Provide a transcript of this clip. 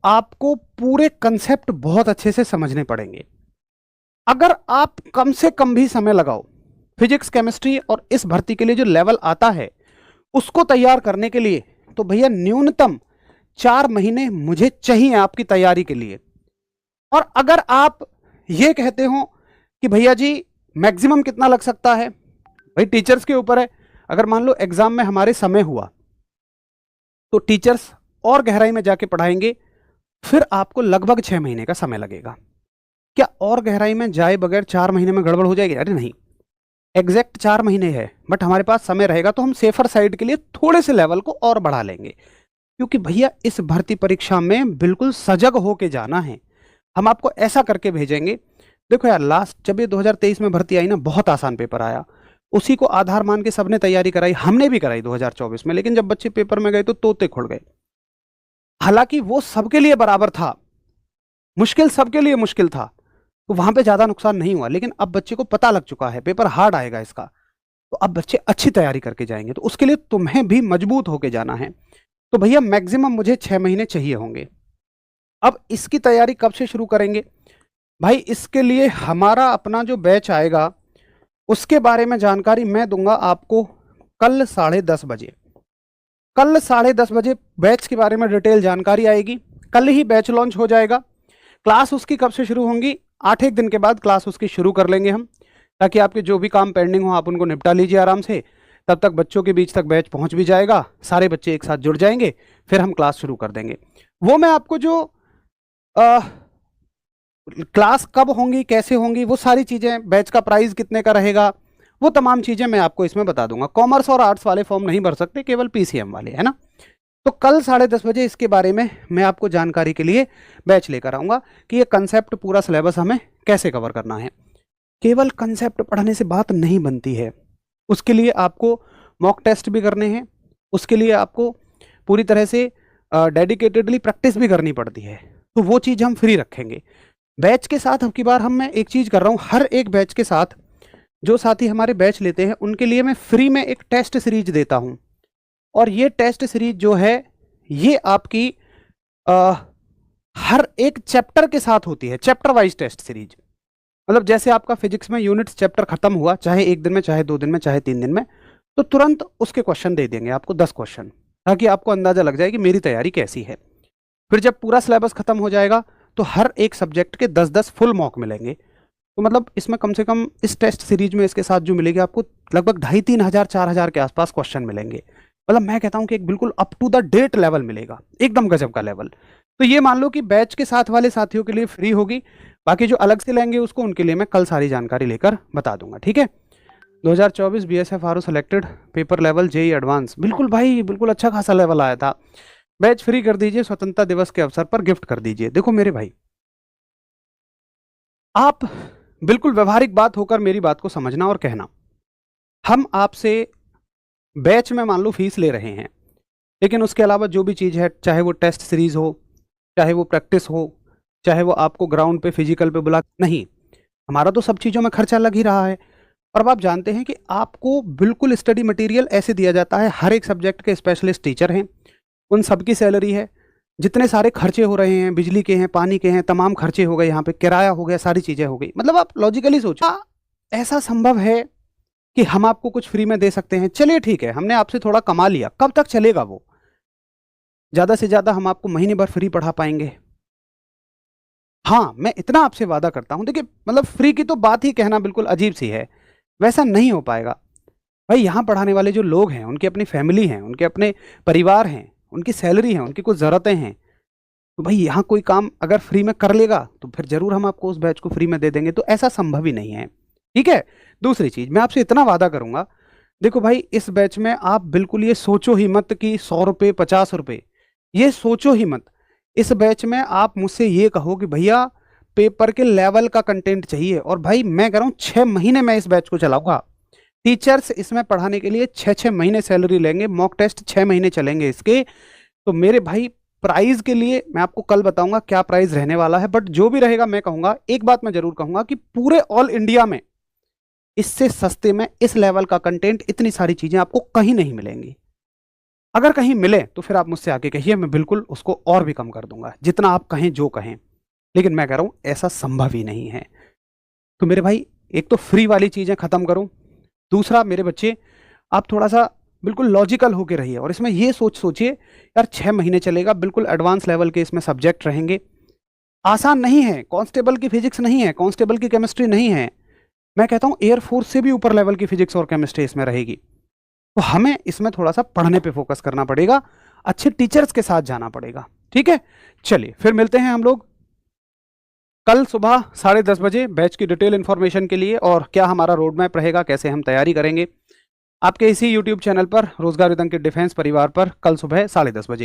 आपको पूरे कंसेप्ट बहुत अच्छे से समझने पड़ेंगे। अगर आप कम से कम भी समय लगाओ फिजिक्स केमिस्ट्री और इस भर्ती के लिए जो लेवल आता है उसको तैयार करने के लिए, तो भैया न्यूनतम 4 महीने मुझे चाहिए आपकी तैयारी के लिए। और अगर आप ये कहते हो कि भैया जी मैक्सिमम कितना लग सकता है, भाई टीचर्स के ऊपर है। अगर मान लो एग्जाम में हमारे समय हुआ तो टीचर्स और गहराई में जाके पढ़ाएंगे, फिर आपको लगभग 6 महीने का समय लगेगा। क्या और गहराई में जाए बगैर 4 महीने में गड़बड़ हो जाएगी? अरे नहीं, एग्जैक्ट 4 महीने है, बट हमारे पास समय रहेगा तो हम सेफर साइड के लिए थोड़े से लेवल को और बढ़ा लेंगे। क्योंकि भैया इस भर्ती परीक्षा में बिल्कुल सजग होके जाना है। हम आपको ऐसा करके भेजेंगे। देखो यार, लास्ट जब ये 2023 में भर्ती आई ना, बहुत आसान पेपर आया, उसी को आधार मान के सबने तैयारी कराई, हमने भी कराई 2024 में। लेकिन जब बच्चे पेपर में गए तो तोते खुड़ गए। हालांकि वो सबके लिए बराबर था, मुश्किल सबके लिए मुश्किल था, तो वहां पे ज्यादा नुकसान नहीं हुआ। लेकिन अब बच्चे को पता लग चुका है पेपर हार्ड आएगा इसका, तो अब बच्चे अच्छी तैयारी करके जाएंगे। तो उसके लिए तुम्हें भी मजबूत होके जाना है। तो भैया मैक्सिमम मुझे 6 महीने चाहिए होंगे। अब इसकी तैयारी कब से शुरू करेंगे? भाई इसके लिए हमारा अपना जो बैच आएगा उसके बारे में जानकारी मैं दूंगा आपको कल 10:30 बजे। कल 10:30 बजे बैच के बारे में डिटेल जानकारी आएगी। कल ही बैच लॉन्च हो जाएगा। क्लास उसकी कब से शुरू होंगी? 8 एक दिन के बाद क्लास उसकी शुरू कर लेंगे हम, ताकि आपके जो भी काम पेंडिंग हो आप उनको निपटा लीजिए आराम से। तब तक बच्चों के बीच तक बैच पहुंच भी जाएगा, सारे बच्चे एक साथ जुड़ जाएंगे, फिर हम क्लास शुरू कर देंगे। वो मैं आपको जो क्लास कब होंगी, कैसे होंगी, वो सारी चीज़ें, बैच का प्राइस कितने का रहेगा, वो तमाम चीज़ें मैं आपको इसमें बता दूंगा। कॉमर्स और आर्ट्स वाले फॉर्म नहीं भर सकते, केवल पीसीएम वाले, है ना। तो कल 10:30 बजे इसके बारे में मैं आपको जानकारी के लिए बैच लेकर आऊँगा कि ये कंसेप्ट पूरा सिलेबस हमें कैसे कवर करना है। केवल कंसेप्ट पढ़ने से बात नहीं बनती है, उसके लिए आपको मॉक टेस्ट भी करने हैं, उसके लिए आपको पूरी तरह से डेडिकेटेडली प्रैक्टिस भी करनी पड़ती है। तो वो चीज़ हम फ्री रखेंगे बैच के साथ। अब की बार मैं एक चीज़ कर रहा हूँ, हर एक बैच के साथ जो साथी हमारे बैच लेते हैं उनके लिए मैं फ्री में एक टेस्ट सीरीज देता हूँ। और ये टेस्ट सीरीज जो है ये आपकी हर एक चैप्टर के साथ होती है, चैप्टर वाइज टेस्ट सीरीज। मतलब जैसे आपका फिजिक्स में यूनिट्स चैप्टर खत्म हुआ, चाहे 1 दिन में, चाहे 2 दिन में, चाहे 3 दिन में, तो तुरंत उसके क्वेश्चन दे देंगे आपको 10 क्वेश्चन, ताकि आपको अंदाजा लग जाए कि मेरी तैयारी कैसी है। फिर जब पूरा सिलेबस खत्म हो जाएगा तो हर एक सब्जेक्ट के 10-10 फुल मॉक मिलेंगे। तो मतलब इसमें कम से कम इस टेस्ट सीरीज में इसके साथ जो मिलेगी आपको लगभग 2500-3000-4000 के आसपास क्वेश्चन मिलेंगे। मतलब मैं कहता हूं कि एक बिल्कुल up to the date level मिलेगा, एकदम गजब का लेवल। तो ये मान लो कि बैच के साथ वाले साथियों के लिए फ्री होगी, बाकी जो अलग से लेंगे उसको, उनके लिए मैं कल सारी जानकारी लेकर बता दूंगा, ठीक है। 2024 BSF RO selected, paper level JE advance, बिल्कुल भाई बिल्कुल अच्छा खासा लेवल आया था। बैच फ्री कर दीजिए, स्वतंत्रता दिवस के अवसर पर गिफ्ट कर दीजिए। देखो मेरे भाई, आप बिल्कुल व्यवहारिक बात होकर मेरी बात को समझना और कहना। हम आपसे बैच में मान लो फीस ले रहे हैं, लेकिन उसके अलावा जो भी चीज़ है, चाहे वो टेस्ट सीरीज हो, चाहे वो प्रैक्टिस हो, चाहे वो आपको ग्राउंड पे फिजिकल पे बुला, नहीं, हमारा तो सब चीज़ों में खर्चा लग ही रहा है। और अब आप जानते हैं कि आपको बिल्कुल स्टडी मटेरियल ऐसे दिया जाता है, हर एक सब्जेक्ट के स्पेशलिस्ट टीचर हैं, उन सबकी सैलरी है, जितने सारे खर्चे हो रहे हैं, बिजली के हैं, पानी के हैं, तमाम खर्चे हो गए, यहाँ पे किराया हो गया, सारी चीज़ें हो गई। मतलब आप लॉजिकली सोचो, ऐसा संभव है कि हम आपको कुछ फ्री में दे सकते हैं? चलिए ठीक है, हमने आपसे थोड़ा कमा लिया, कब तक चलेगा वो? ज़्यादा से ज़्यादा हम आपको महीने भर फ्री पढ़ा पाएंगे। हाँ, मैं इतना आपसे वादा करता हूँ। देखिए मतलब फ्री की तो बात ही कहना बिल्कुल अजीब सी है, वैसा नहीं हो पाएगा भाई। यहाँ पढ़ाने वाले जो लोग हैं उनकी अपनी फैमिली हैं, उनके अपने परिवार हैं, उनकी सैलरी है, उनकी कुछ ज़रूरतें हैं। तो भाई यहाँ कोई काम अगर फ्री में कर लेगा तो फिर जरूर हम आपको उस बैच को फ्री में दे देंगे, तो ऐसा संभव ही नहीं है, ठीक है। दूसरी चीज़ मैं आपसे इतना वादा करूंगा, देखो भाई इस बैच में आप बिल्कुल ये सोचो ही मत कि 100 रुपये 50 रुपये, ये सोचो ही मत। इस बैच में आप मुझसे ये कहो कि भैया पेपर के लेवल का कंटेंट चाहिए, और भाई मैं कह रहा हूँ 6 महीने मैं इस बैच को चलाऊंगा। टीचर्स इसमें पढ़ाने के लिए 6-6 महीने सैलरी लेंगे, मॉक टेस्ट 6 महीने चलेंगे इसके। तो मेरे भाई प्राइस के लिए मैं आपको कल बताऊंगा क्या प्राइस रहने वाला है, बट जो भी रहेगा मैं कहूंगा, एक बात मैं जरूर कहूंगा कि पूरे ऑल इंडिया में इससे सस्ते में इस लेवल का कंटेंट, इतनी सारी चीजें आपको कहीं नहीं मिलेंगी। अगर कहीं मिले तो फिर आप मुझसे आके कहिए, मैं बिल्कुल उसको और भी कम कर दूंगा, जितना आप कहें जो कहें। लेकिन मैं कह रहा हूं ऐसा संभव ही नहीं है। तो मेरे भाई, एक तो फ्री वाली चीजें खत्म करो, दूसरा मेरे बच्चे आप थोड़ा सा बिल्कुल लॉजिकल होके रहिए और इसमें ये सोचिए यार 6 महीने चलेगा, बिल्कुल एडवांस लेवल के इसमें सब्जेक्ट रहेंगे। आसान नहीं है, कांस्टेबल की फिजिक्स नहीं है, कांस्टेबल की केमिस्ट्री नहीं है। मैं कहता हूं एयरफोर्स से भी ऊपर लेवल की फिजिक्स और केमिस्ट्री इसमें रहेगी। तो हमें इसमें थोड़ा सा पढ़ने पे फोकस करना पड़ेगा, अच्छे टीचर्स के साथ जाना पड़ेगा। ठीक है, चलिए फिर मिलते हैं हम लोग कल सुबह 10:30 बजे बैच की डिटेल इंफॉर्मेशन के लिए, और क्या हमारा रोड मैप रहेगा, कैसे हम तैयारी करेंगे, आपके इसी यूट्यूब चैनल पर रोजगार विदंग के डिफेंस परिवार पर कल सुबह 10:30 बजे।